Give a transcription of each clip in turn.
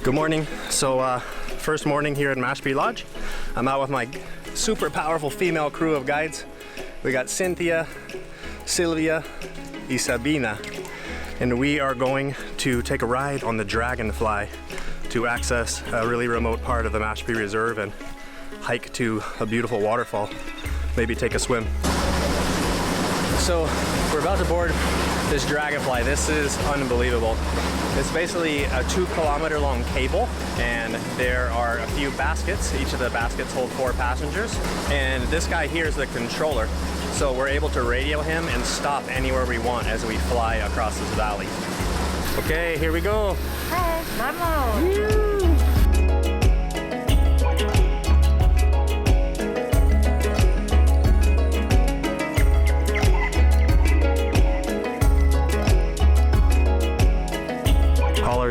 Good morning. So first morning here at Mashpi Lodge. I'm out with my super powerful female crew of guides. We got Cynthia, Sylvia, Isabina, and we are going to take a ride on the Dragonfly to access a really remote part of the Mashpi Reserve and hike to a beautiful waterfall, maybe take a swim. So we're about to board this Dragonfly. This is unbelievable. It's basically a 2-kilometer long cable, and there are a few baskets. Each of the baskets hold 4 passengers, and this guy here is the controller. So we're able to radio him and stop anywhere we want as we fly across this valley. Okay, here we go. Hey, vamos!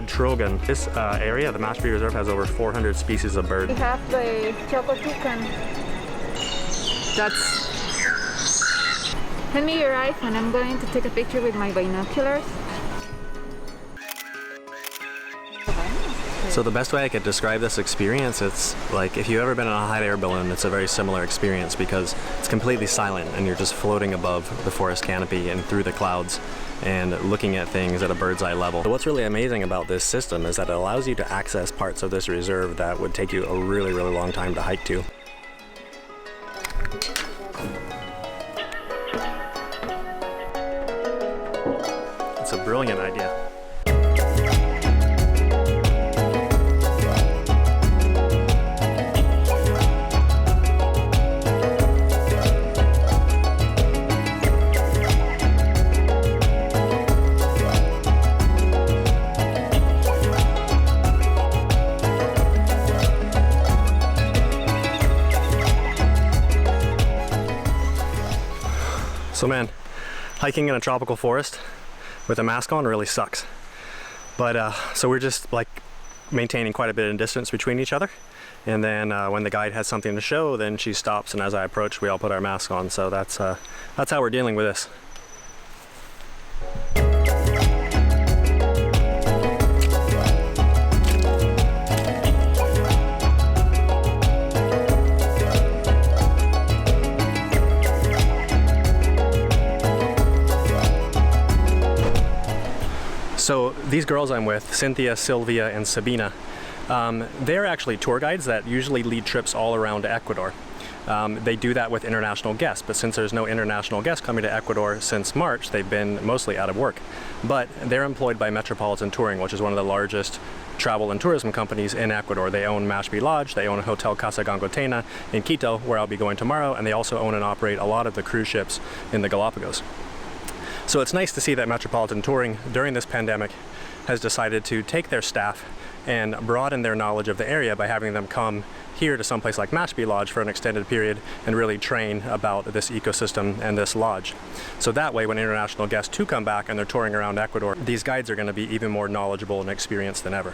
Trogan. This area, the Mashpi Reserve, has over 400 species of birds. We have the choco toucan. That's... Hand me your eyes and I'm going to take a picture with my binoculars. So the best way I could describe this experience, it's like if you've ever been in a hot air balloon, it's a very similar experience because it's completely silent and you're just floating above the forest canopy and through the clouds and looking at things at a bird's eye level. What's really amazing about this system is that it allows you to access parts of this reserve that would take you a really, really long time to hike to. It's a brilliant idea. So man, hiking in a tropical forest with a mask on really sucks. But so we're just like maintaining quite a bit of distance between each other. And then when the guide has something to show, then she stops, and as I approach, we all put our masks on. So that's how we're dealing with this. So these girls I'm with, Cynthia, Sylvia, and Sabina, they're actually tour guides that usually lead trips all around Ecuador. They do that with international guests, but since there's no international guests coming to Ecuador since March, they've been mostly out of work. But they're employed by Metropolitan Touring, which is one of the largest travel and tourism companies in Ecuador. They own Mashpi Lodge, they own a Hotel Casa Gangotena in Quito, where I'll be going tomorrow, and they also own and operate a lot of the cruise ships in the Galapagos. So it's nice to see that Metropolitan Touring, during this pandemic, has decided to take their staff and broaden their knowledge of the area by having them come here to someplace like Mashpi Lodge for an extended period and really train about this ecosystem and this lodge. So that way, when international guests do come back and they're touring around Ecuador, these guides are going to be even more knowledgeable and experienced than ever.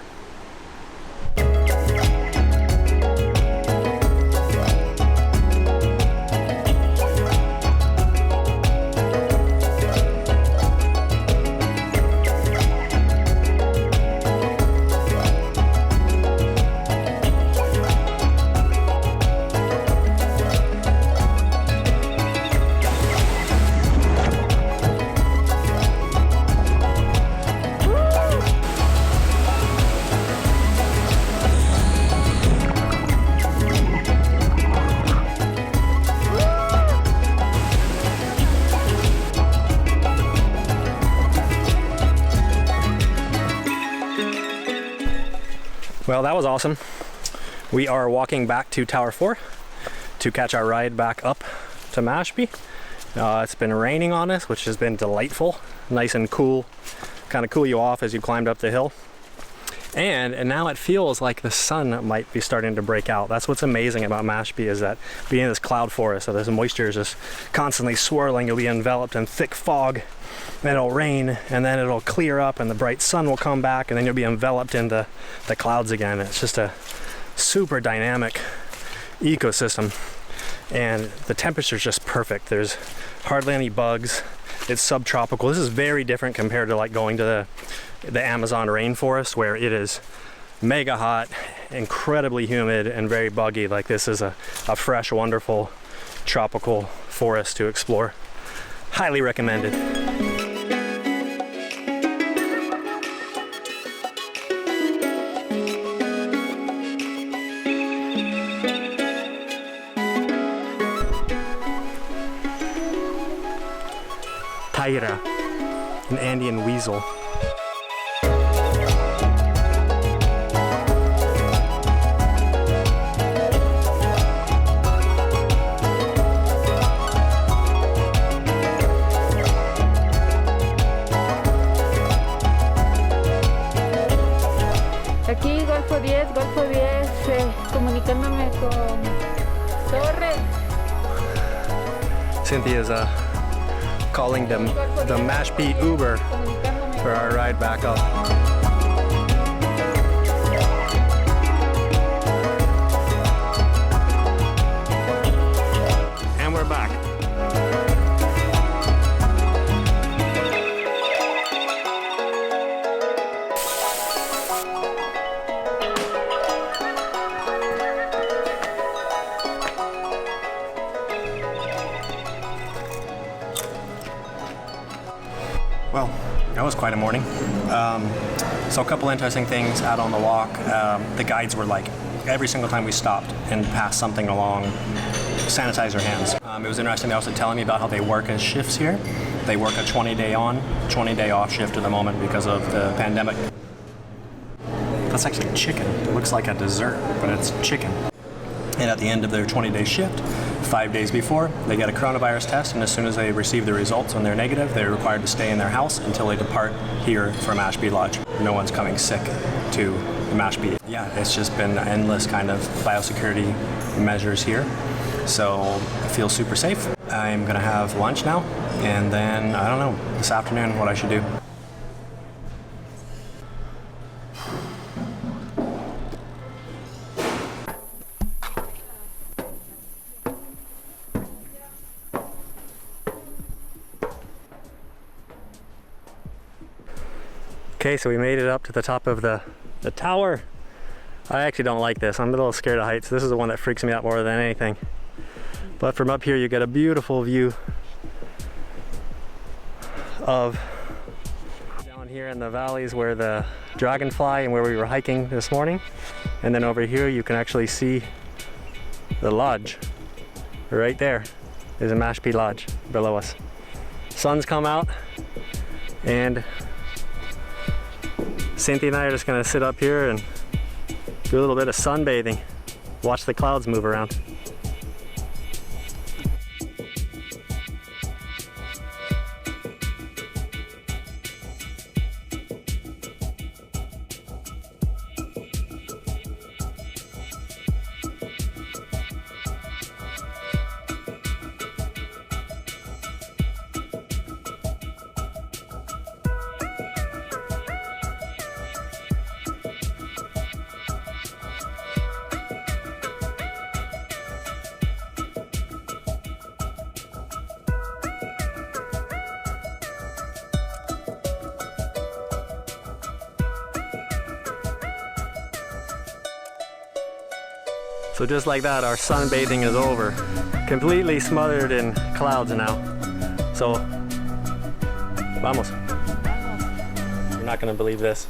Well, that was awesome. We are walking back to Tower 4 to catch our ride back up to Mashpi. It's been raining on us, which has been delightful. Nice and cool, kind of cool you off as you climbed up the hill. And now it feels like the sun might be starting to break out. That's what's amazing about Mashpi, is that being in this cloud forest, so this moisture is just constantly swirling. You'll be enveloped in thick fog, then it'll rain, and then it'll clear up and the bright sun will come back, and then you'll be enveloped in the clouds again. It's just a super dynamic ecosystem, and the temperature is just perfect. There's hardly any bugs. It's subtropical. This is very different compared to like going to the Amazon rainforest, where it is mega hot, incredibly humid, and very buggy. Like, this is a fresh, wonderful tropical forest to explore. Highly recommended. Taira, an Andean weasel. Aquí Golfo 10, comunicándome con Torres. Cynthia's calling the Mashpi Uber for our ride back up. And we're back. Well, that was quite a morning. So a couple interesting things out on the walk. The guides were like, every single time we stopped and passed something along, sanitize your hands. It was interesting. They also telling me about how they work as shifts here. They work a 20-day on, 20-day off shift at the moment because of the pandemic. That's actually chicken. It looks like a dessert, but it's chicken. And at the end of their 20-day shift, 5 days before, they get a coronavirus test, and as soon as they receive the results when they're negative, they're required to stay in their house until they depart here for Mashpi Lodge. No one's coming sick to Mashpi. Yeah, it's just been endless kind of biosecurity measures here. So I feel super safe. I'm gonna have lunch now, and then, I don't know, this afternoon what I should do. Okay, so we made it up to the top of the tower. I actually don't like this. I'm a little scared of heights. This is the one that freaks me out more than anything. But from up here, you get a beautiful view of down here in the valleys where the dragonfly and where we were hiking this morning. And then over here, you can actually see the lodge. Right there is a Mashpi Lodge below us. Sun's come out, and Cynthia and I are just gonna sit up here and do a little bit of sunbathing. Watch the clouds move around. So just like that, our sunbathing is over. Completely smothered in clouds now. So, vamos. You're not gonna believe this.